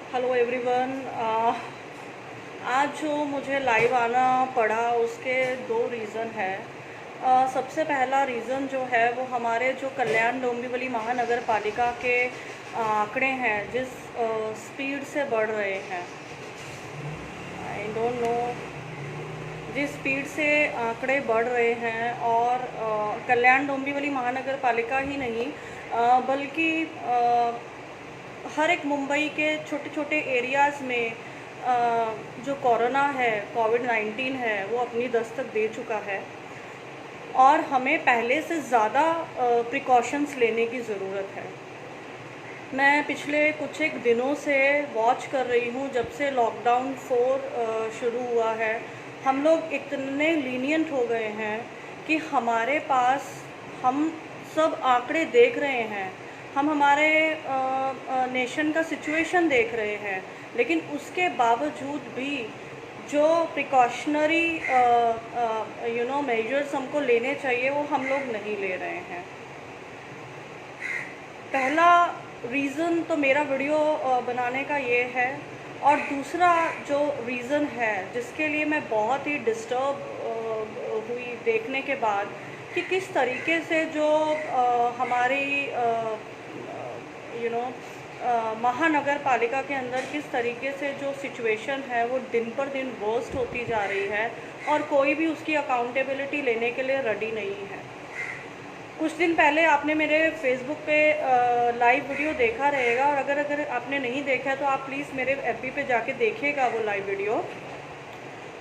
Hello everyone. आज जो मुझे लाइव आना पड़ा उसके दो रीज़न है। सबसे पहला रीज़न जो है वो हमारे जो कल्याण डोंबिवली महानगर पालिका के आंकड़े हैं जिस स्पीड से बढ़ रहे हैं, आई डोंट नो, जिस स्पीड से आंकड़े बढ़ रहे हैं और कल्याण डोंबिवली महानगर पालिका ही नहीं बल्कि हर एक मुंबई के छोटे छोटे एरियाज़ में जो कोरोना है, कोविड-19 है, वो अपनी दस्तक दे चुका है और हमें पहले से ज़्यादा प्रिकॉशंस लेने की ज़रूरत है। मैं पिछले कुछ एक दिनों से वॉच कर रही हूँ, जब से लॉकडाउन 4 शुरू हुआ है हम लोग इतने लीनियंट हो गए हैं कि हमारे पास हम सब आंकड़े देख रहे हैं, हम हमारे नेशन का सिचुएशन देख रहे हैं, लेकिन उसके बावजूद भी जो प्रिकॉशनरी मेजर्स हमको लेने चाहिए वो हम लोग नहीं ले रहे हैं। पहला रीज़न तो मेरा वीडियो बनाने का ये है, और दूसरा जो रीज़न है जिसके लिए मैं बहुत ही डिस्टर्ब हुई देखने के बाद कि किस तरीके से जो हमारी महानगर पालिका के अंदर किस तरीके से जो सिचुएशन है वो दिन पर दिन वर्स्ट होती जा रही है और कोई भी उसकी अकाउंटेबिलिटी लेने के लिए रेडी नहीं है। कुछ दिन पहले आपने मेरे फेसबुक पे लाइव वीडियो देखा रहेगा, और अगर आपने नहीं देखा है तो आप प्लीज़ मेरे एफबी पे जाके देखिएगा वो लाइव वीडियो।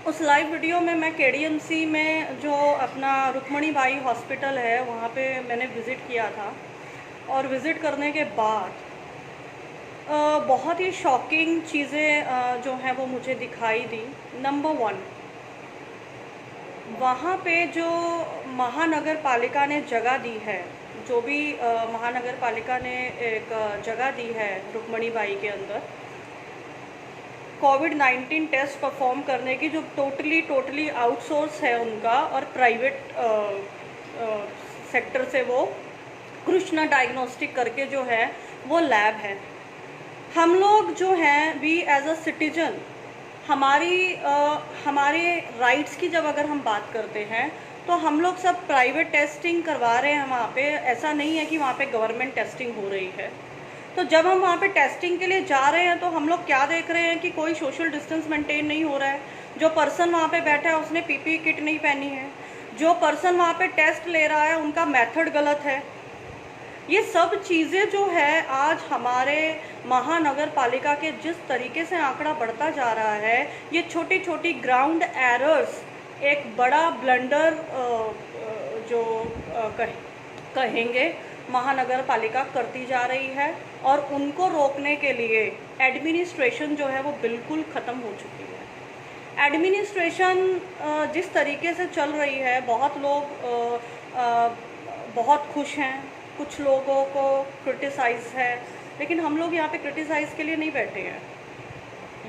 उस लाइव वीडियो में मैं केडीएमसी में जो अपना रुक्मणी बाई हॉस्पिटल है वहाँ पे मैंने विज़िट किया था, और विज़िट करने के बाद बहुत ही शॉकिंग चीज़ें जो हैं वो मुझे दिखाई दी। नंबर 1, वहाँ पे जो महानगर पालिका ने जगह दी है, जो भी महानगर पालिका ने एक जगह दी है रुक्मणी बाई के अंदर कोविड-19 टेस्ट परफॉर्म करने की, जो टोटली आउटसोर्स है उनका और प्राइवेट सेक्टर से वो कृष्णा डायग्नोस्टिक करके जो है वो लैब है। हम लोग जो हैं वी एज अ सिटीजन हमारे राइट्स की जब अगर हम बात करते हैं तो हम लोग सब प्राइवेट टेस्टिंग करवा रहे हैं वहाँ पे। ऐसा नहीं है कि वहाँ पे गवर्नमेंट टेस्टिंग हो रही है। तो जब हम वहाँ पे टेस्टिंग के लिए जा रहे हैं तो हम लोग क्या देख रहे हैं कि कोई सोशल डिस्टेंस मेंटेन नहीं हो रहा है। जो पर्सन वहाँ पे बैठा है उसने पीपीई किट नहीं पहनी है। जो पर्सन वहाँ पे टेस्ट ले रहा है उनका मेथड गलत है। ये सब चीज़ें जो है आज हमारे महानगर पालिका के जिस तरीके से आंकड़ा बढ़ता जा रहा है, ये छोटी छोटी ग्राउंड एरर्स एक बड़ा ब्लंडर जो कहेंगे महानगर पालिका करती जा रही है, और उनको रोकने के लिए एडमिनिस्ट्रेशन जो है वो बिल्कुल ख़त्म हो चुकी है। एडमिनिस्ट्रेशन जिस तरीके से चल रही है, बहुत लोग बहुत खुश हैं, कुछ लोगों को क्रिटिसाइज़ है, लेकिन हम लोग यहाँ पे क्रिटिसाइज़ के लिए नहीं बैठे हैं।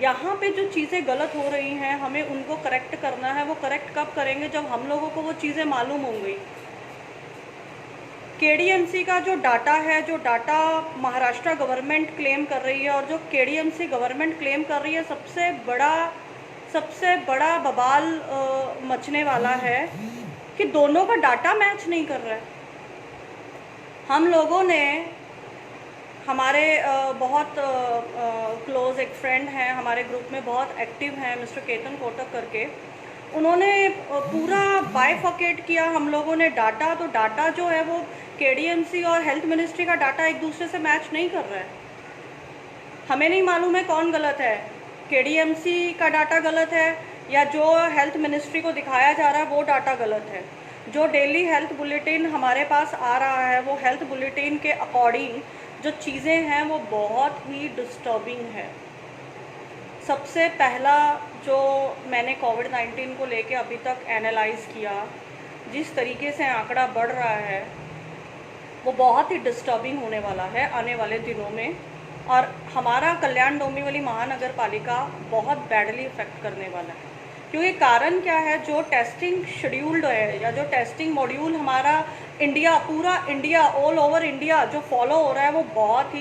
यहाँ पे जो चीज़ें गलत हो रही हैं हमें उनको करेक्ट करना है। वो करेक्ट कब करेंगे? जब हम लोगों को वो चीज़ें मालूम होंगी। केडीएमसी का जो डाटा है, जो डाटा महाराष्ट्र गवर्नमेंट क्लेम कर रही है और जो केडीएमसी गवर्नमेंट क्लेम कर रही है, सबसे बड़ा बवाल मचने वाला है कि दोनों का डाटा मैच नहीं कर रहा है। हम लोगों ने हमारे बहुत क्लोज़ एक फ्रेंड हैं, हमारे ग्रुप में बहुत एक्टिव हैं, मिस्टर केतन कोटक करके, उन्होंने पूरा बाइफर्केट किया हम लोगों ने डाटा। तो डाटा जो है वो केडीएमसी और हेल्थ मिनिस्ट्री का डाटा एक दूसरे से मैच नहीं कर रहा है। हमें नहीं मालूम है कौन गलत है, केडीएमसी का डाटा गलत है या जो हेल्थ मिनिस्ट्री को दिखाया जा रहा है वो डाटा गलत है। जो डेली हेल्थ बुलेटिन हमारे पास आ रहा है वो हेल्थ बुलेटिन के अकॉर्डिंग जो चीज़ें हैं वो बहुत ही डिस्टर्बिंग है। सबसे पहला जो मैंने कोविड-19 को लेके अभी तक एनालाइज़ किया, जिस तरीके से आंकड़ा बढ़ रहा है वो बहुत ही डिस्टर्बिंग होने वाला है आने वाले दिनों में, और हमारा कल्याण डोंबिवली महानगर पालिका बहुत बैडली इफेक्ट करने वाला है। क्योंकि कारण क्या है, जो टेस्टिंग शेड्यूल्ड है या जो टेस्टिंग मॉड्यूल हमारा पूरा इंडिया ऑल ओवर इंडिया जो फॉलो हो रहा है वो बहुत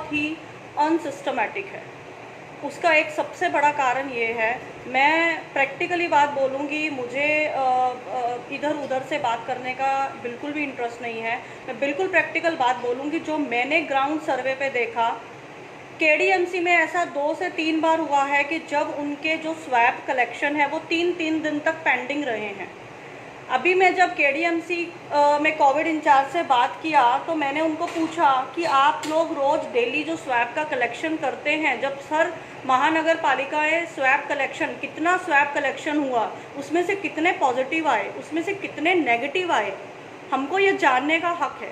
ही अनसिस्टमेटिक है। उसका एक सबसे बड़ा कारण ये है, मैं प्रैक्टिकली बात बोलूँगी, मुझे इधर उधर से बात करने का बिल्कुल भी इंटरेस्ट नहीं है। मैं बिल्कुल प्रैक्टिकल बात बोलूँगी, जो मैंने ग्राउंड सर्वे पे देखा, केडीएमसी में ऐसा 2 से 3 बार हुआ है कि जब उनके जो स्वैब कलेक्शन है वो 3-3 दिन तक पेंडिंग रहे हैं। अभी मैं जब केडीएमसी में कोविड इंचार्ज से बात किया तो मैंने उनको पूछा कि आप लोग रोज़ डेली जो स्वैब का कलेक्शन करते हैं, जब सर महानगर पालिकाएँ स्वैब कलेक्शन, कितना स्वैब कलेक्शन हुआ, उसमें से कितने पॉजिटिव आए, उसमें से कितने नेगेटिव आए, हमको ये जानने का हक है,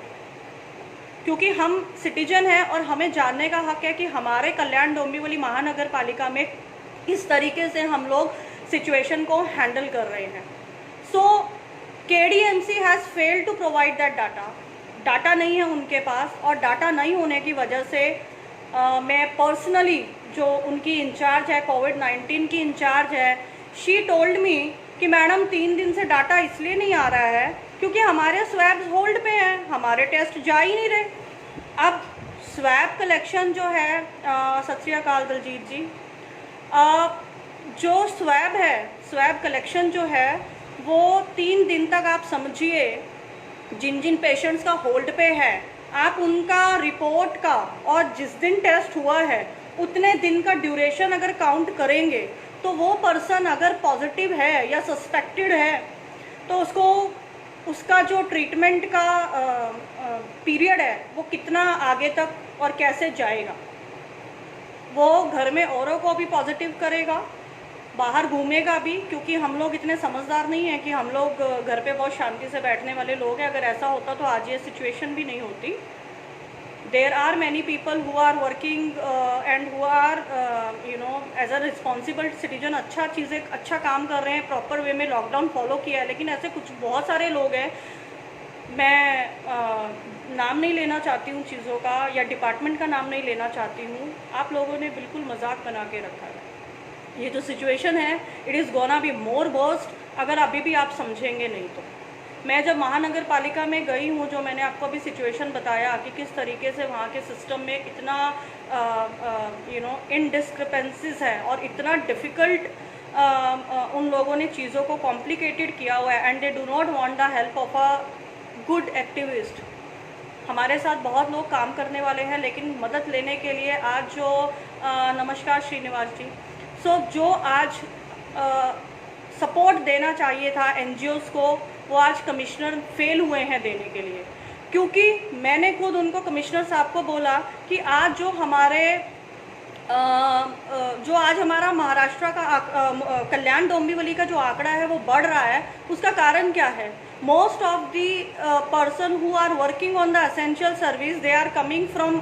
क्योंकि हम सिटीजन हैं और हमें जानने का हक है कि हमारे कल्याण डोंबिवली महानगर पालिका में इस तरीके से हम लोग सिचुएशन को हैंडल कर रहे हैं। So KDMC has failed to provide that data नहीं है उनके पास, और डाटा नहीं होने की वजह से मैं पर्सनली, जो उनकी इंचार्ज है, कोविड-19 की इंचार्ज है, शी टोल्ड मी कि मैडम 3 दिन से डाटा इसलिए नहीं आ रहा है क्योंकि हमारे स्वैब्स होल्ड पे हैं, हमारे टेस्ट जा ही नहीं रहे। अब स्वैब कलेक्शन जो है, सत श्री अकाल दलजीत जी, जो स्वैब है, स्वैब कलेक्शन जो है वो 3 दिन तक आप समझिए, जिन जिन पेशेंट्स का होल्ड पे है, आप उनका रिपोर्ट का और जिस दिन टेस्ट हुआ है उतने दिन का ड्यूरेशन अगर काउंट करेंगे तो वो पर्सन अगर पॉजिटिव है या सस्पेक्टेड है तो उसका जो ट्रीटमेंट का पीरियड है वो कितना आगे तक और कैसे जाएगा। वो घर में औरों को भी पॉजिटिव करेगा, बाहर घूमेगा भी, क्योंकि हम लोग इतने समझदार नहीं हैं कि हम लोग घर पे बहुत शांति से बैठने वाले लोग हैं। अगर ऐसा होता तो आज ये सिचुएशन भी नहीं होती। There are many people who are working and who are as a responsible citizen, अच्छा काम कर रहे हैं, प्रॉपर वे में लॉकडाउन फॉलो किया है, लेकिन ऐसे कुछ बहुत सारे लोग हैं, मैं नाम नहीं लेना चाहती हूँ चीज़ों का, या डिपार्टमेंट का नाम नहीं लेना चाहती हूँ। आप लोगों ने बिल्कुल मजाक बना के रखा है। ये जो सिचुएशन है, it is gonna be more worst अगर अभी भी आप समझेंगे नहीं तो। मैं जब महानगर पालिका में गई हूँ, जो मैंने आपको अभी सिचुएशन बताया कि किस तरीके से वहाँ के सिस्टम में इतना इनडिस्क्रिपेंसीज है और इतना डिफ़िकल्ट उन लोगों ने चीज़ों को कॉम्प्लिकेटेड किया हुआ है, and they do not want the help of a good activist. हमारे साथ बहुत लोग काम करने वाले हैं, लेकिन मदद लेने के लिए आज जो नमस्कार श्रीनिवास जी, जो आज सपोर्ट देना चाहिए था एनजीओज़ को, वो आज कमिश्नर फेल हुए हैं देने के लिए। क्योंकि मैंने खुद उनको, कमिश्नर साहब को बोला कि आज जो आज हमारा महाराष्ट्र का कल्याण डोंबिवली का जो आंकड़ा है वो बढ़ रहा है, उसका कारण क्या है? Most of the person who are working on the essential service, they are coming from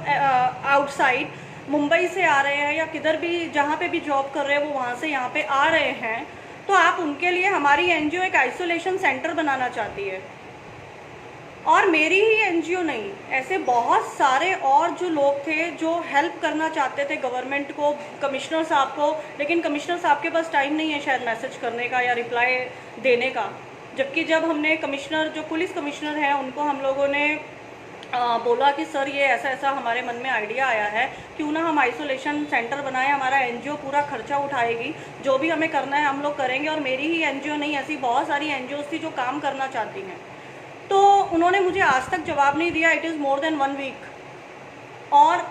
outside, Mumbai से आ रहे हैं या किधर भी, जहाँ पे भी जॉब कर रहे हैं वो वहाँ से यहाँ पे आ रहे हैं। तो आप उनके लिए, हमारी एनजीओ एक आइसोलेशन सेंटर बनाना चाहती है, और मेरी ही एनजीओ नहीं, ऐसे बहुत सारे और जो लोग थे जो हेल्प करना चाहते थे गवर्नमेंट को, कमिश्नर साहब को, लेकिन कमिश्नर साहब के पास टाइम नहीं है शायद मैसेज करने का या रिप्लाई देने का। जबकि जब हमने कमिश्नर, जो पुलिस कमिश्नर हैं, उनको हम लोगों ने बोला कि सर ये ऐसा ऐसा हमारे मन में आइडिया आया है, क्यों ना हम आइसोलेशन सेंटर बनाएं, हमारा एनजीओ पूरा खर्चा उठाएगी, जो भी हमें करना है हम लोग करेंगे। और मेरी ही एनजीओ नहीं, ऐसी बहुत सारी एनजीओज़ थी जो काम करना चाहती हैं। तो उन्होंने मुझे आज तक जवाब नहीं दिया। It is more than 1 week, और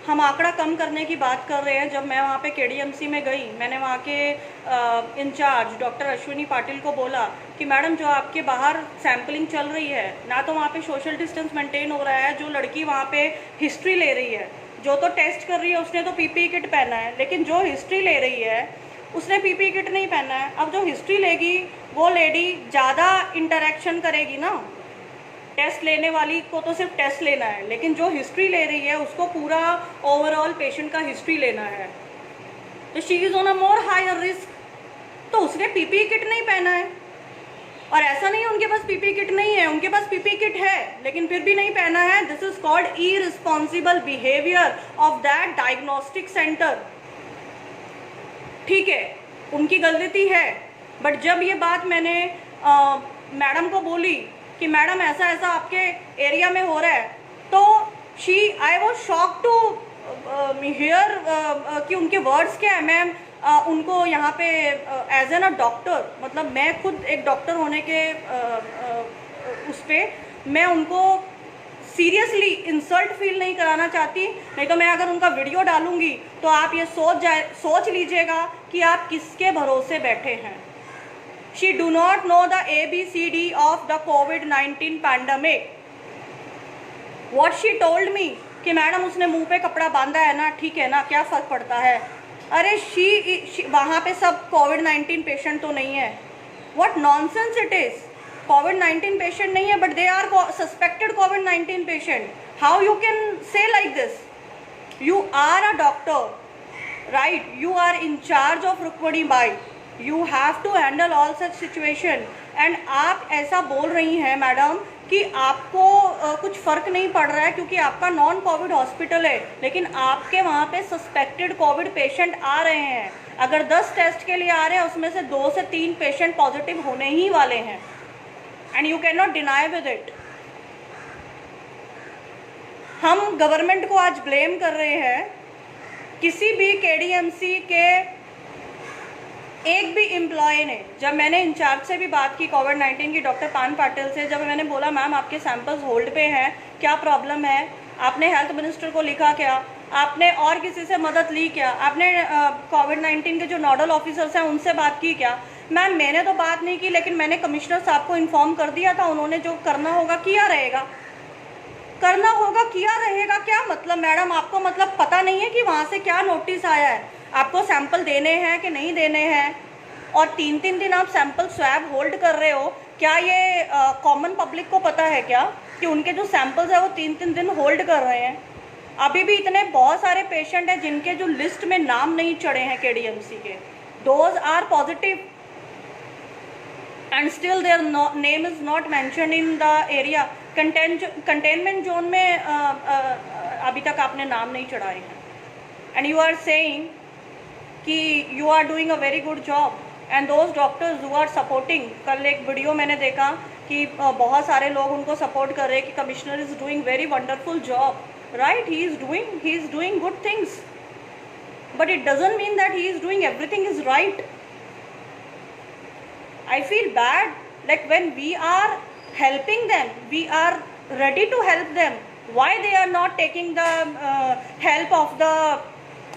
हम आंकड़ा कम करने की बात कर रहे हैं। जब मैं वहाँ पे केडीएमसी में गई, मैंने वहाँ के इंचार्ज डॉक्टर अश्विनी पाटिल को बोला कि मैडम, जो आपके बाहर सैम्पलिंग चल रही है ना, तो वहाँ पे सोशल डिस्टेंस मेंटेन हो रहा है, जो लड़की वहाँ पे हिस्ट्री ले रही है, जो तो टेस्ट कर रही है उसने तो पीपीई किट पहना है, लेकिन जो हिस्ट्री ले रही है उसने पीपीई किट नहीं पहना है। अब जो हिस्ट्री लेगी वो लेडी ज़्यादा इंटरेक्शन करेगी ना, टेस्ट लेने वाली को तो सिर्फ टेस्ट लेना है, लेकिन जो हिस्ट्री ले रही है उसको पूरा ओवरऑल पेशेंट का हिस्ट्री लेना है। तो she is on a more higher risk, तो उसने पीपीई किट नहीं पहना है। और ऐसा नहीं है उनके पास पीपीई किट नहीं है, उनके पास पीपीई किट है, लेकिन फिर भी नहीं पहना है। This is called irresponsible behaviour of that diagnostic centre. ठीक है, उनकी गलती है, बट जब ये बात मैंने मैडम को बोली कि मैडम ऐसा ऐसा आपके एरिया में हो रहा है, तो I was shock to hear कि उनके वर्ड्स क्या है, मैं उनको यहाँ पे एज एन अ डॉक्टर, मतलब मैं खुद एक डॉक्टर होने के उस पर मैं उनको सीरियसली इंसल्ट फील नहीं कराना चाहती, नहीं तो मैं अगर उनका वीडियो डालूंगी तो आप ये सोच लीजिएगा कि आप किसके भरोसे बैठे हैं। She do not know the ABCD of the COVID-19 pandemic. What she told me कि मैडम उसने मुंह पे कपड़ा बांधा है ना, ठीक है ना, क्या फ़र्क पड़ता है। अरे शी वहाँ पे सब COVID-19 पेशेंट तो नहीं है। What nonsense it is. COVID-19 patient नहीं है, but they are suspected COVID-19 patient. How you can say like this? You are a doctor, right? You are in charge of Rukmini Bai, you have to handle all such situation. And आप ऐसा बोल रही हैं madam कि आपको कुछ फ़र्क नहीं पड़ रहा है क्योंकि आपका नॉन कोविड हॉस्पिटल है, लेकिन आपके वहाँ पे सस्पेक्टेड कोविड पेशेंट आ रहे हैं। अगर 10 टेस्ट के लिए आ रहे हैं उसमें से 2 से 3 पेशेंट पॉजिटिव होने ही वाले हैं, and you can not deny with it. हम गवर्नमेंट को आज ब्लेम कर रहे हैं। किसी भी KDMC के एक भी एम्प्लॉय ने, जब मैंने इंचार्ज से भी बात की COVID-19 की, डॉक्टर पान पाटिल से, जब मैंने बोला मैम आपके सैंपल्स होल्ड पे हैं, क्या प्रॉब्लम है, आपने हेल्थ मिनिस्टर को लिखा क्या, आपने और किसी से मदद ली क्या, आपने COVID-19 के जो नोडल ऑफिसर्स हैं उनसे बात की क्या? मैम मैंने तो बात नहीं की, लेकिन मैंने कमिश्नर साहब को इन्फॉर्म कर दिया था, उन्होंने जो करना होगा किया रहेगा, करना होगा किया रहेगा। क्या मतलब मैडम, आपको मतलब पता नहीं है कि वहाँ से क्या नोटिस आया है, आपको सैंपल देने हैं कि नहीं देने हैं? और 3-3 दिन आप सैंपल स्वैब होल्ड कर रहे हो। क्या ये कॉमन पब्लिक को पता है क्या कि उनके जो सैंपल्स है वो 3-3 दिन होल्ड कर रहे हैं? अभी भी इतने बहुत सारे पेशेंट हैं जिनके जो लिस्ट में नाम नहीं चढ़े हैं KDMC के, those are positive and still their name is not mention in the area. Containment zone में अभी तक आपने नाम नहीं चढ़ाए हैं, एंड यू आर सेइंग कि you are doing a very good job and those doctors who are supporting. कल एक वीडियो मैंने देखा कि बहुत सारे लोग उनको सपोर्ट कर रहे हैं कि commissioner is doing very wonderful job, right? He is doing good things, but it doesn't mean that he is doing everything is right. I feel bad, like when we are helping them, we are ready to help them, why they are not taking the help of the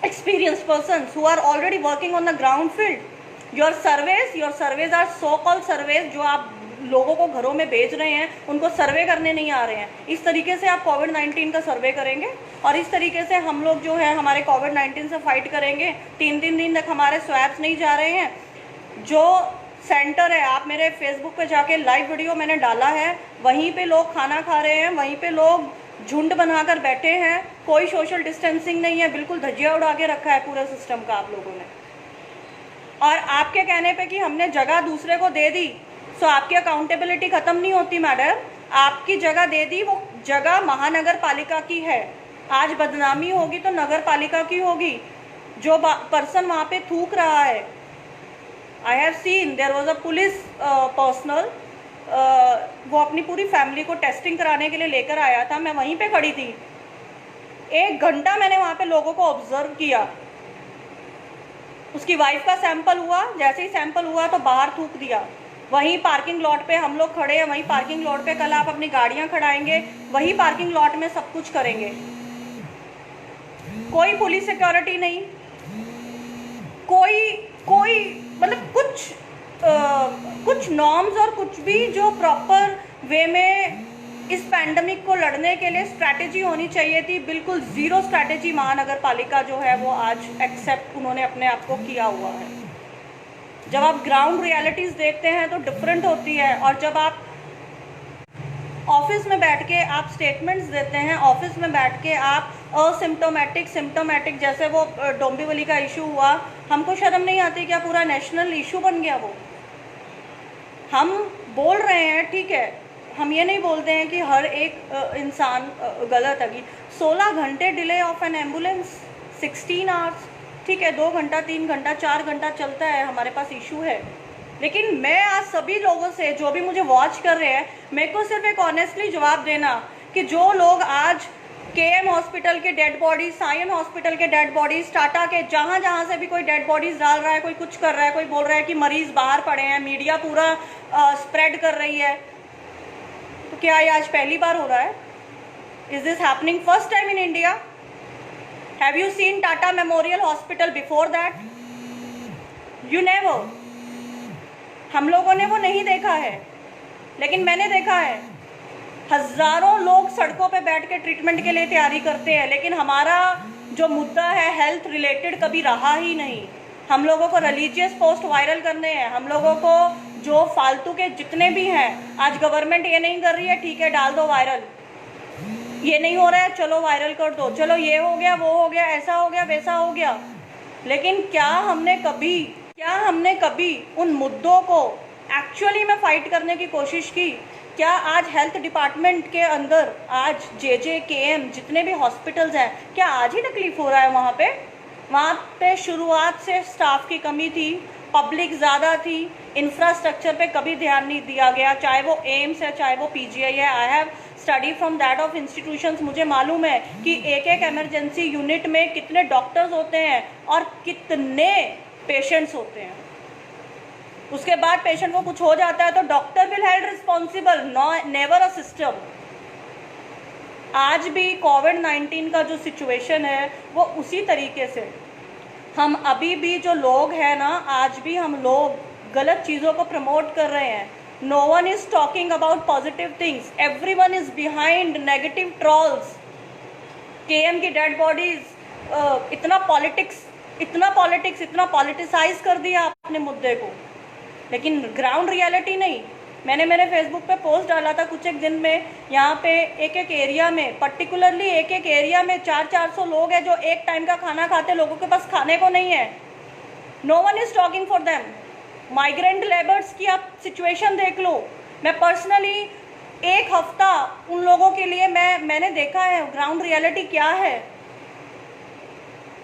experienced persons who are already working on the ground field? your surveys are so called surveys जो आप लोगों को घरों में भेज रहे हैं, उनको सर्वे करने नहीं आ रहे हैं। इस तरीके से आप COVID-19 का सर्वे करेंगे और इस तरीके से हम लोग जो है हमारे COVID-19 से फाइट करेंगे। 3-3 दिन तक हमारे स्वैब्स नहीं जा रहे हैं। जो सेंटर है, आप मेरे फेसबुक पे जाके लाइव वीडियो मैंने डाला है, वहीं पे लोग खाना खा रहे हैं, वहीं पे लोग झुंड बनाकर बैठे हैं, कोई सोशल डिस्टेंसिंग नहीं है, बिल्कुल धज्जिया उड़ा के रखा है पूरे सिस्टम का आप लोगों ने। और आपके कहने पे कि हमने जगह दूसरे को दे दी, सो आपकी अकाउंटेबिलिटी ख़त्म नहीं होती मैडम। आपकी जगह दे दी, वो जगह महानगर पालिका की है। आज बदनामी होगी तो नगर पालिका की होगी। जो पर्सन वहाँ पे थूक रहा है, I have seen there was a police personnel, वो अपनी पूरी फैमिली को टेस्टिंग कराने के लिए लेकर आया था, मैं वहीं पे खड़ी थी। 1 घंटा मैंने वहाँ पे लोगों को ऑब्जर्व किया। उसकी वाइफ का सैंपल हुआ, जैसे ही सैंपल हुआ तो बाहर थूक दिया। वहीं पार्किंग लॉट पे हम लोग खड़े हैं, वहीं पार्किंग लॉट पे कल आप अपनी गाड़ियाँ खड़ाएंगे, वही पार्किंग लॉट में सब कुछ करेंगे। कोई पुलिस सिक्योरिटी नहीं, कोई मतलब कुछ नॉर्म्स और कुछ भी जो प्रॉपर वे में इस पैंडमिक को लड़ने के लिए स्ट्रैटेजी होनी चाहिए थी, बिल्कुल ज़ीरो स्ट्रैटेजी महानगर पालिका जो है वो आज एक्सेप्ट उन्होंने अपने आप को किया हुआ है। जब आप ग्राउंड रियलिटीज़ देखते हैं तो डिफरेंट होती है, और जब आप ऑफिस में बैठ के आप स्टेटमेंट्स देते हैं, ऑफिस में बैठ के आप सिम्टोमेटिक जैसे वो डोंबिवली का इशू हुआ, हमको शर्म नहीं आती क्या? पूरा नेशनल इशू बन गया वो। हम बोल रहे हैं, ठीक है, हम ये नहीं बोलते हैं कि हर एक इंसान गलत है। 16 घंटे delay of N ambulance, 16 hours, ठीक है, 2 घंटा 3 घंटा 4 घंटा चलता है, हमारे पास इशू है। लेकिन मैं आज सभी लोगों से जो भी मुझे वॉच कर रहे हैं, मेरे को सिर्फ एक ऑनेस्टली जवाब देना कि जो लोग आज केएम हॉस्पिटल के डेड बॉडीज, सायन हॉस्पिटल के डेड बॉडीज, टाटा के, जहाँ जहाँ से भी कोई डेड बॉडीज डाल रहा है, कोई कुछ कर रहा है, कोई बोल रहा है कि मरीज बाहर पड़े हैं, मीडिया पूरा स्प्रेड कर रही है। तो क्या ये आज पहली बार हो रहा है? Is this happening first time in India? Have you seen Tata memorial hospital before that? You never. हम लोगों ने वो नहीं देखा है, लेकिन मैंने देखा है। हजारों लोग सड़कों पे बैठ के ट्रीटमेंट के लिए तैयारी करते हैं, लेकिन हमारा जो मुद्दा है हेल्थ रिलेटेड कभी रहा ही नहीं। हम लोगों को रिलीजियस पोस्ट वायरल करने हैं, हम लोगों को जो फालतू के जितने भी हैं, आज गवर्नमेंट ये नहीं कर रही है, ठीक है डाल दो वायरल, ये नहीं हो रहा है चलो वायरल कर दो, चलो ये हो गया वो हो गया, ऐसा हो गया वैसा हो गया। लेकिन क्या हमने कभी उन मुद्दों को एक्चुअली में फाइट करने की कोशिश की? क्या आज हेल्थ डिपार्टमेंट के अंदर आज जे केएम जितने भी हॉस्पिटल्स हैं, क्या आज ही तकलीफ हो रहा है? वहाँ पे शुरुआत से स्टाफ की कमी थी, पब्लिक ज़्यादा थी, इंफ्रास्ट्रक्चर पे कभी ध्यान नहीं दिया गया, चाहे वो एम्स है चाहे वो पीजीआई है। I have study from that of institutions. मुझे मालूम है कि एक एक इमरजेंसी यूनिट में कितने डॉक्टर्स होते हैं और कितने पेशेंट्स होते हैं। उसके बाद पेशेंट को कुछ हो जाता है तो doctor will held responsible, never a system. आज भी कोविड-19 का जो सिचुएशन है वो उसी तरीके से, हम अभी भी जो लोग हैं ना, आज भी हम लोग गलत चीज़ों को प्रमोट कर रहे हैं। No one is talking about positive things, every one is behind negative trolls. KM की डेड बॉडीज, इतना पॉलिटिसाइज कर दिया आपने मुद्दे को, लेकिन ग्राउंड रियलिटी नहीं। मैंने मेरे फेसबुक पे पोस्ट डाला था कुछ एक दिन में, यहाँ पे एक एक एरिया में, पर्टिकुलरली एक एक एरिया में 400-400 लोग हैं जो एक टाइम का खाना खाते, लोगों के पास खाने को नहीं है। No one is talking for them. Migrant labours की आप सिचुएशन देख लो। मैं पर्सनली एक हफ्ता उन लोगों के लिए मैंने देखा है ग्राउंड रियलिटी क्या है,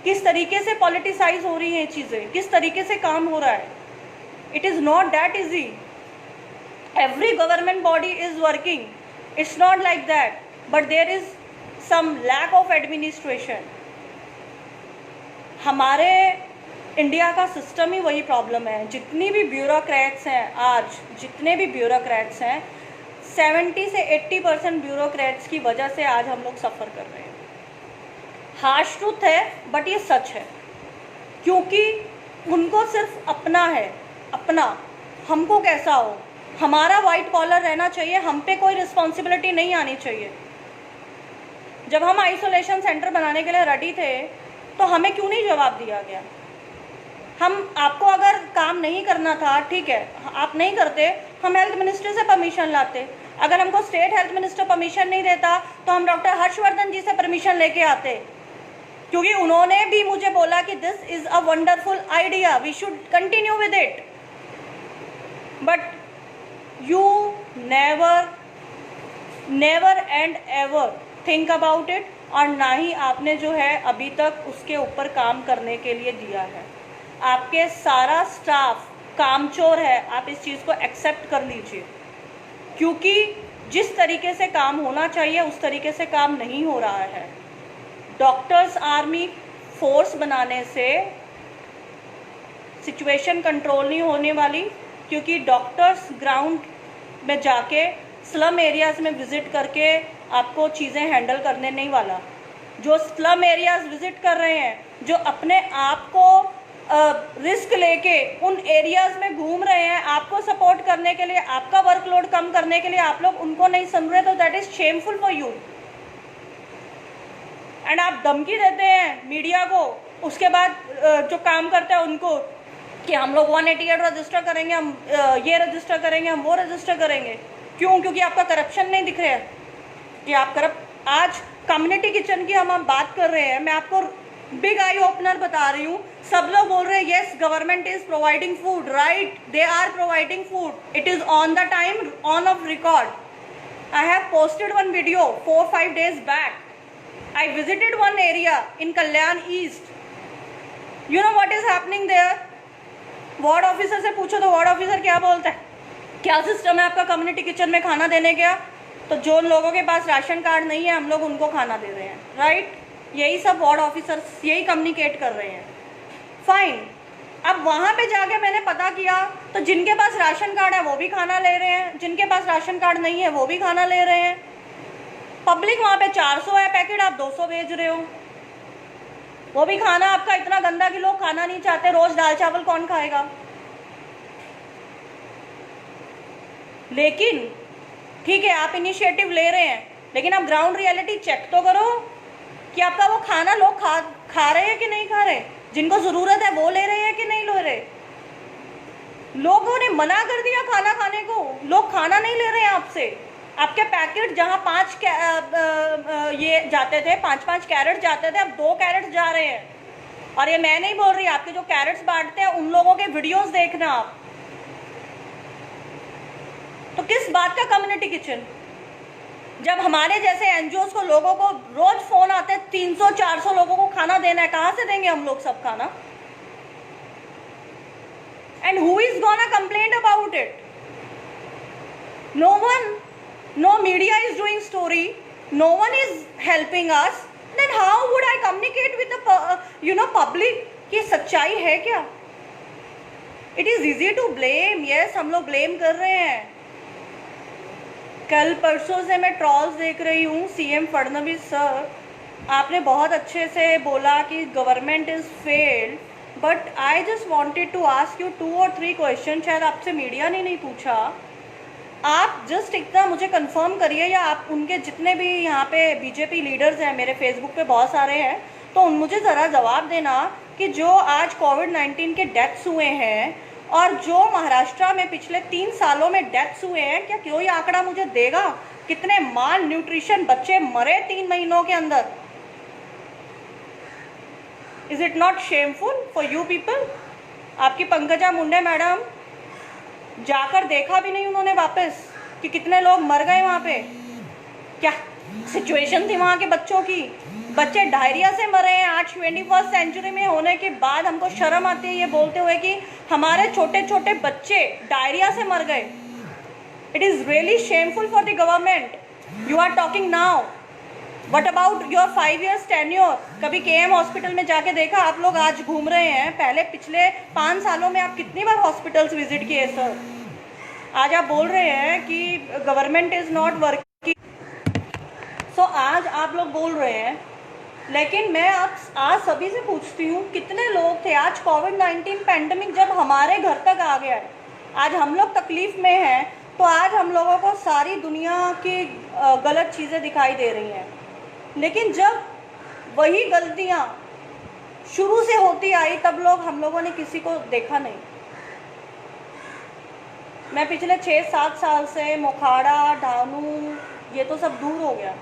किस तरीके से पॉलिटिसाइज हो रही हैं चीज़ें, किस तरीके से काम हो रहा है। It is not that easy. Every government body is working. It's not like that. But there is some lack of administration. हमारे इंडिया का सिस्टम ही वही प्रॉब्लम है। जितनी भी ब्यूरोक्रेट्स हैं आज, जितने भी ब्यूरोक्रेट्स हैं, 70 से 80% ब्यूरोक्रेट्स की वजह से आज हम लोग सफ़र कर रहे हैं। हार्श ट्रूथ है बट ये सच है, क्योंकि उनको सिर्फ अपना है, अपना, हमको कैसा हो, हमारा वाइट कॉलर रहना चाहिए, हम पे कोई रिस्पॉन्सिबिलिटी नहीं आनी चाहिए। जब हम आइसोलेशन सेंटर बनाने के लिए रेडी थे तो हमें क्यों नहीं जवाब दिया गया? हम, आपको अगर काम नहीं करना था ठीक है, आप नहीं करते, हम हेल्थ मिनिस्टर से परमिशन लाते। अगर हमको स्टेट हेल्थ मिनिस्टर परमिशन नहीं देता तो हम डॉक्टर हर्षवर्धन जी से परमिशन लेके आते, क्योंकि उन्होंने भी मुझे बोला कि this is a wonderful idea, we should continue with it. But you never and ever think about it, और ना ही आपने जो है अभी तक उसके ऊपर काम करने के लिए दिया है। आपके सारा स्टाफ कामचोर है, आप इस चीज़ को एक्सेप्ट कर लीजिए, क्योंकि जिस तरीके से काम होना चाहिए उस तरीके से काम नहीं हो रहा है। डॉक्टर्स आर्मी फोर्स बनाने से सिचुएशन कंट्रोल नहीं होने वाली, क्योंकि डॉक्टर्स ग्राउंड में जाके स्लम एरियाज़ में विज़िट करके आपको चीज़ें हैंडल करने नहीं वाला। जो स्लम एरियाज़ विज़िट कर रहे हैं, जो अपने आप को रिस्क लेके उन एरियाज़ में घूम रहे हैं आपको सपोर्ट करने के लिए, आपका वर्कलोड कम करने के लिए, आप लोग उनको नहीं सुन रहे, तो that is shameful for you. And आप धमकी देते हैं मीडिया को, उसके बाद जो काम करते हैं उनको, कि हम लोग 188 रजिस्टर करेंगे, हम ये रजिस्टर करेंगे, हम वो रजिस्टर करेंगे। क्यों? क्योंकि आपका करप्शन नहीं दिख रहा है कि आप करप्ट। आज कम्युनिटी किचन की हम बात कर रहे हैं, मैं आपको बिग आई ओपनर बता रही हूँ। सब लोग बोल रहे हैं yes government is providing food, right, they are providing food, it is on the time, on off record. I have posted one video 4-5 days back. I visited one area in Kalyan East. You know what is happening there? Ward officer से पूछो तो ward officer क्या बोलता है, क्या system है आपका community kitchen में खाना देने का? तो जो लोगों के पास राशन कार्ड नहीं है हम लोग उनको खाना दे रहे हैं। राइट? यही सब वार्ड ऑफिसर्स यही कम्युनिकेट कर रहे हैं। फाइन, अब वहाँ पे जाके मैंने पता किया तो जिनके पास राशन कार्ड है वो भी खाना ले रहे हैं, जिनके पास राशन कार्ड नहीं है वो भी खाना ले रहे हैं। पब्लिक वहाँ पे 400 है पैकेट, आप 200 भेज रहे हो। वो भी खाना आपका इतना गंदा कि लोग खाना नहीं चाहते। रोज दाल चावल कौन खाएगा? लेकिन ठीक है, आप इनिशिएटिव ले रहे हैं, लेकिन आप ग्राउंड रियलिटी चेक तो करो कि आपका वो खाना लोग खा रहे हैं कि नहीं खा रहे, जिनको ज़रूरत है वो ले रहे हैं कि नहीं ले रहे। लोगों ने मना कर दिया खाना खाने को, लोग खाना नहीं ले रहे हैं आपसे। आपके पैकेट जहाँ 5 ये जाते थे, 5-5 कैरेट जाते थे, अब 2 कैरेट जा रहे हैं। और ये मैं नहीं बोल रही, आपके जो कैरेट्स बांटते हैं उन लोगों के वीडियोस देखना आप। तो किस बात का कम्युनिटी किचन, जब हमारे जैसे एनजीओज को लोगों को रोज फोन आते हैं 300-400 लोगों को खाना देना है, कहाँ से देंगे हम लोग सब खाना? And who is gonna complain about it? No one, no media is doing story, no one is helping us, then how would I communicate with the public कि सच्चाई है क्या? It is easy to blame, yes, हम लोग blame कर रहे हैं। कल परसों से मैं ट्रॉल्स देख रही हूँ। सीएम फडणवीस सर, आपने बहुत अच्छे से बोला कि government is failed, but I just wanted to ask you 2 or 3 question. शायद आपसे मीडिया ने नहीं पूछा, आप जस्ट इतना मुझे कंफर्म करिए, या आप उनके जितने भी यहाँ पे बीजेपी लीडर्स हैं, मेरे फेसबुक पे बहुत सारे हैं, तो मुझे ज़रा जवाब देना कि जो आज कोविड-19 के डेथ्स हुए हैं और जो महाराष्ट्र में पिछले 3 सालों में डेथ्स हुए हैं, क्या कोई आंकड़ा मुझे देगा? कितने माल न्यूट्रिशन बच्चे मरे 3 महीनों के अंदर? Is it not shameful for you people? आपकी पंकजा मुंडे मैडम जाकर देखा भी नहीं उन्होंने वापस कि कितने लोग मर गए वहाँ पे, क्या सिचुएशन थी वहाँ के बच्चों की। बच्चे डायरिया से मरे हैं। आज 21st सेंचुरी में होने के बाद हमको शर्म आती है ये बोलते हुए कि हमारे छोटे छोटे बच्चे डायरिया से मर गए। It is really shameful for the government. You are talking now, what about your 5 years tenure? कभी केएम हॉस्पिटल में जाके देखा? आप लोग आज घूम रहे हैं, पहले पिछले 5 सालों में आप कितनी बार हॉस्पिटल्स विजिट किए सर? आज आप बोल रहे हैं कि गवर्नमेंट इज़ नॉट वर्किंग। सो आज आप लोग बोल रहे हैं, लेकिन मैं आज सभी से पूछती हूँ, कितने लोग थे आज कोविड-19 पैंडमिक जब हमारे घर तक आ गया है, आज हम लोग तकलीफ में हैं, तो आज हम लोगों को सारी दुनिया की गलत चीज़ें दिखाई दे रही हैं। लेकिन जब वही गलतियाँ शुरू से होती आई तब हम लोगों ने किसी को देखा नहीं। मैं पिछले 6-7 साल से मोखाड़ा, ढानू, ये तो सब दूर हो गया।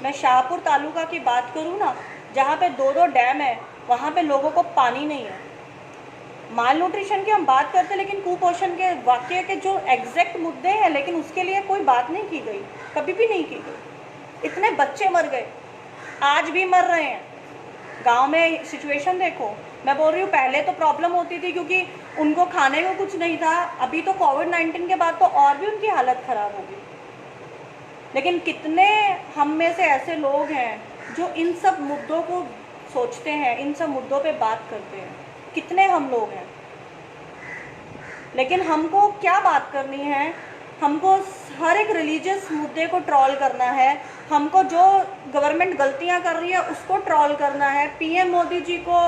मैं शाहपुर तालुका की बात करूँ ना, जहाँ पे 2-2 डैम है, वहाँ पे लोगों को पानी नहीं है। माल न्यूट्रिशन की हम बात करते, लेकिन कुपोषण के वाक्य के जो एग्जैक्ट मुद्दे हैं, लेकिन उसके लिए कोई बात नहीं की गई, कभी भी नहीं की गई। इतने बच्चे मर गए, आज भी मर रहे हैं। गांव में सिचुएशन देखो। मैं बोल रही हूँ पहले तो प्रॉब्लम होती थी क्योंकि उनको खाने को कुछ नहीं था, अभी तो कोविड-19 के बाद तो और भी उनकी हालत ख़राब होगी। लेकिन कितने हम में से ऐसे लोग हैं जो इन सब मुद्दों को सोचते हैं, इन सब मुद्दों पे बात करते हैं? कितने हम लोग हैं? लेकिन हमको क्या बात करनी है? हमको हर एक रिलीजियस मुद्दे को ट्रोल करना है, हमको जो गवर्नमेंट गलतियां कर रही है उसको ट्रोल करना है, पीएम मोदी जी को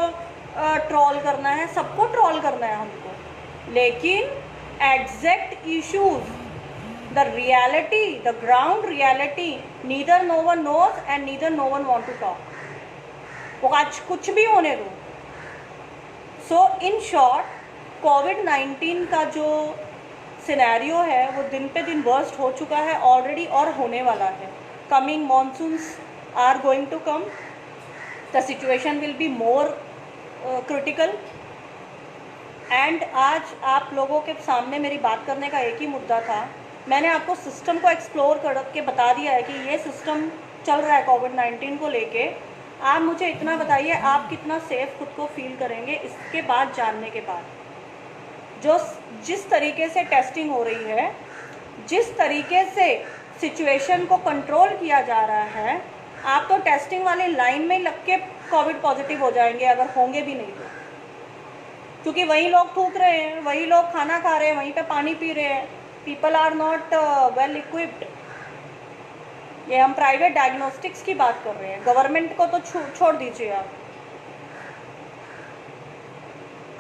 ट्रोल करना है, सबको ट्रोल करना है हमको। लेकिन exact issues, the reality, the ground reality, neither no one knows and neither no one want to talk. वो आज कुछ भी होने दो। सो इन शॉर्ट, कोविड-19 का जो सिनेरियो है वो दिन पे दिन वर्स्ट हो चुका है ऑलरेडी और होने वाला है। Coming monsoons are going to come, the situation will be more critical. And आज आप लोगों के सामने मेरी बात करने का एक ही मुद्दा था। मैंने आपको सिस्टम को एक्सप्लोर करके बता दिया है कि ये सिस्टम चल रहा है कोविड-19 को लेके। आप मुझे इतना बताइए, आप कितना सेफ खुद को फील करेंगे इसके बाद जानने के बाद? जिस तरीके से टेस्टिंग हो रही है, जिस तरीके से सिचुएशन को कंट्रोल किया जा रहा है, आप तो टेस्टिंग वाली लाइन में लग के कोविड पॉजिटिव हो जाएंगे अगर होंगे भी नहीं तो, क्योंकि वही लोग थूक रहे हैं, वही लोग खाना खा रहे हैं, वहीं पे पानी पी रहे हैं. People are not well equipped. ये हम प्राइवेट डायग्नोस्टिक्स की बात कर रहे हैं, गवर्नमेंट को तो छोड़ दीजिए आप.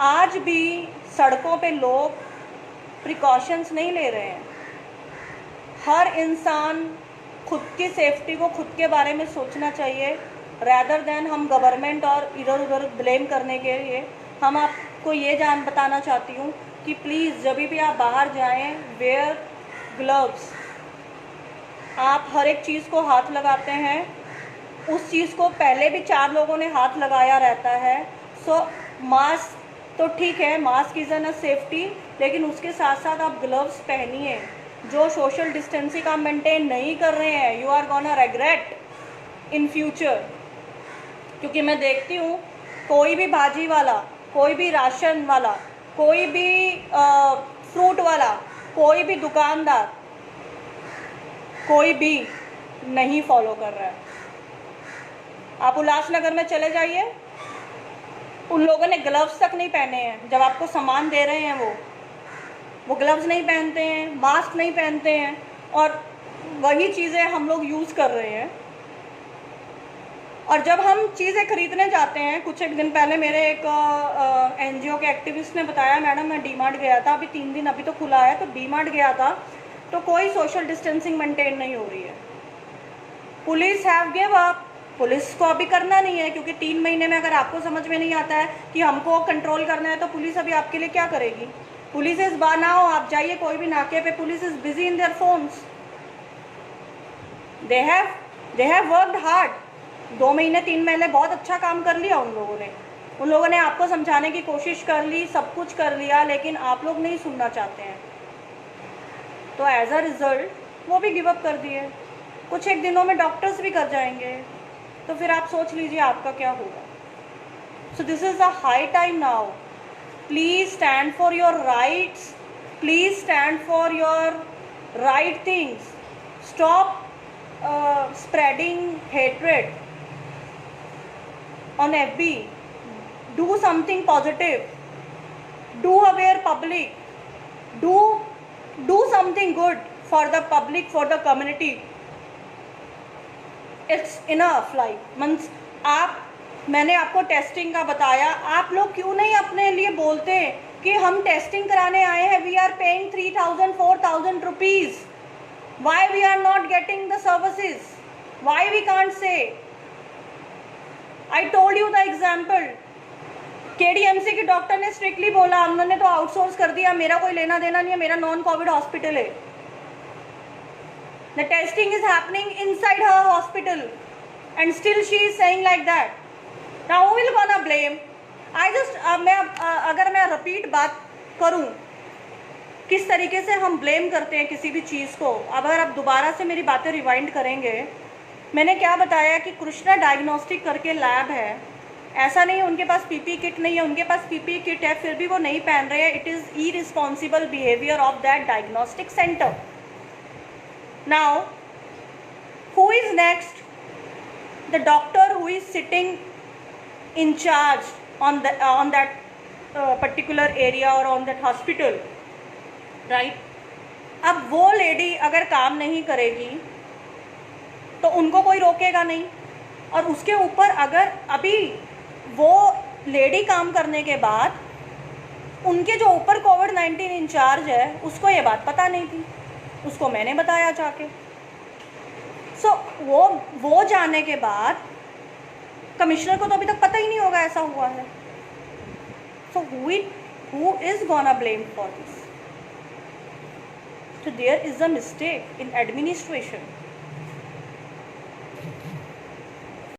आज भी सड़कों पे लोग प्रिकॉशंस नहीं ले रहे हैं. हर इंसान खुद की सेफ्टी को खुद के बारे में सोचना चाहिए, रैदर देन हम गवर्नमेंट और इधर उधर ब्लेम करने के लिए. हम आपको ये बताना चाहती हूँ कि प्लीज़ जब भी आप बाहर जाएं, वेयर ग्लव्स. आप हर एक चीज़ को हाथ लगाते हैं, उस चीज़ को पहले भी 4 लोगों ने हाथ लगाया रहता है. सो मास्क तो ठीक है, mask is an a safety, लेकिन उसके साथ साथ आप ग्लव्स पहनिए. जो सोशल डिस्टेंसिंग आप मेंटेन नहीं कर रहे हैं, you are gonna regret in future. क्योंकि मैं देखती हूँ कोई भी भाजी वाला, कोई भी राशन वाला, कोई भी फ्रूट वाला, कोई भी दुकानदार, कोई भी नहीं फॉलो कर रहा है. आप उल्लासनगर में चले जाइए, उन लोगों ने ग्लव्स तक नहीं पहने हैं. जब आपको सामान दे रहे हैं वो ग्लव्स नहीं पहनते हैं, मास्क नहीं पहनते हैं, और वही चीज़ें हम लोग यूज़ कर रहे हैं. और जब हम चीज़ें खरीदने जाते हैं, कुछ एक दिन पहले मेरे एक NGO के एक्टिविस्ट ने बताया, मैडम मैं डी-मार्ट गया था, अभी 3 दिन अभी तो खुला है, तो डी-मार्ट गया था तो कोई सोशल डिस्टेंसिंग मेंटेन नहीं हो रही है. Police have give up. Police को अभी करना नहीं है, क्योंकि 3 महीने में अगर आपको समझ में नहीं आता है कि हमको कंट्रोल करना है, तो पुलिस अभी आपके लिए क्या करेगी. पुलिस इज बनाओ, आप जाइए कोई भी नाके पे, police is busy in their phones. They have worked hard. 2 महीने 3 महीने बहुत अच्छा काम कर लिया उन लोगों ने आपको समझाने की कोशिश कर ली, सब कुछ कर लिया, लेकिन आप लोग नहीं सुनना चाहते हैं. तो एज अ रिजल्ट वो भी गिव अप कर दिए. कुछ एक दिनों में डॉक्टर्स भी कर जाएंगे, तो फिर आप सोच लीजिए आपका क्या होगा. So this is the high time now. Please stand for your rights. Please stand for your right things. Stop spreading hatred on FB. Do something positive. Do aware public. Do something good for the public, for the community. It's enough. Like means मैंने आपको testing का बताया, आप लोग क्यों नहीं अपने लिए बोलते कि हम टेस्टिंग कराने आए हैं, we are paying 3,000-4,000 rupees. Why we are not getting the services? Why we can't say? I told you the example. KDMC के डॉक्टर ने स्ट्रिक्टली बोला, हमने तो आउटसोर्स कर दिया, मेरा कोई लेना देना नहीं है, मेरा नॉन कोविड हॉस्पिटल है. The testing is happening inside her hospital, and still she is saying like that. Now who will gonna blame? अगर मैं रिपीट बात करूं किस तरीके से हम ब्लेम करते हैं किसी भी चीज़ को, अगर आप दोबारा से मेरी बातें रिवाइंड करेंगे, मैंने क्या बताया कि कृष्णा डायग्नोस्टिक करके लैब है. ऐसा नहीं है उनके पास पीपी किट नहीं है, उनके पास पीपी किट है, फिर भी वो नहीं पहन रहे हैं. It is irresponsible behaviour of that diagnostic centre. Now who is next? The doctor who is sitting in charge on that particular area और ऑन दैट हॉस्पिटल, राइट. अब वो लेडी अगर काम नहीं करेगी तो उनको कोई रोकेगा नहीं, और उसके ऊपर अगर अभी वो लेडी काम करने के बाद उनके जो ऊपर कोविड-19 इंचार्ज है उसको ये बात पता नहीं थी, उसको मैंने बताया जाके. सो वो जाने के बाद कमिश्नर को तो अभी तक पता ही नहीं होगा ऐसा हुआ है. So who is gonna blame for this? So there is a mistake in administration.